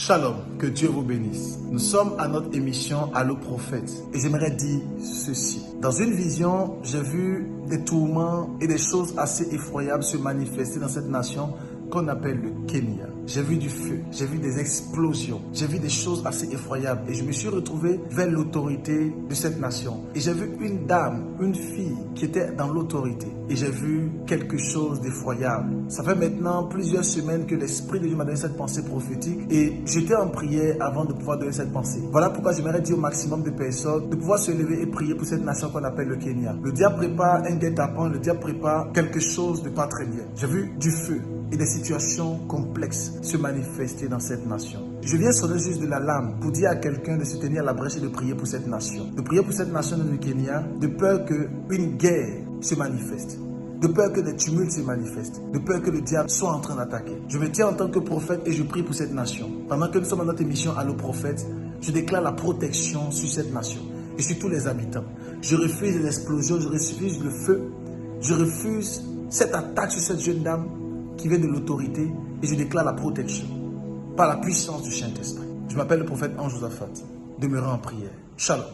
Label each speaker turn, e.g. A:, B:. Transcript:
A: Shalom, que Dieu vous bénisse. Nous sommes à notre émission Allo Prophète et j'aimerais dire ceci. Dans une vision, j'ai vu des tourments et des choses assez effroyables se manifester dans cette nation qu'on appelle le Kenya. J'ai vu du feu, j'ai vu des explosions, j'ai vu des choses assez effroyables et je me suis retrouvé vers l'autorité de cette nation. Et j'ai vu une dame, une fille qui était dans l'autorité et j'ai vu quelque chose d'effroyable. Ça fait maintenant plusieurs semaines que l'Esprit de Dieu m'a donné cette pensée prophétique et j'étais en prière avant de pouvoir donner cette pensée. Voilà pourquoi j'aimerais dire au maximum de personnes de pouvoir se lever et prier pour cette nation qu'on appelle le Kenya. Le diable prépare un guet-apens, le diable prépare quelque chose de pas très bien. J'ai vu du feu et des situations complexes se manifester dans cette nation. Je viens sonner juste de la lame pour dire à quelqu'un de se tenir à la brèche et de prier pour cette nation. De prier pour cette nation du Kenya, de peur qu'une guerre se manifeste. De peur que des tumultes se manifestent, de peur que le diable soit en train d'attaquer. Je me tiens en tant que prophète et je prie pour cette nation. Pendant que nous sommes à notre émission Allo Prophète, je déclare la protection sur cette nation et sur tous les habitants. Je refuse les explosions, je refuse le feu, je refuse cette attaque sur cette jeune dame qui vient de l'autorité et je déclare la protection par la puissance du Saint-Esprit. Je m'appelle le prophète Ange Josaphat. Demeurez en prière. Shalom.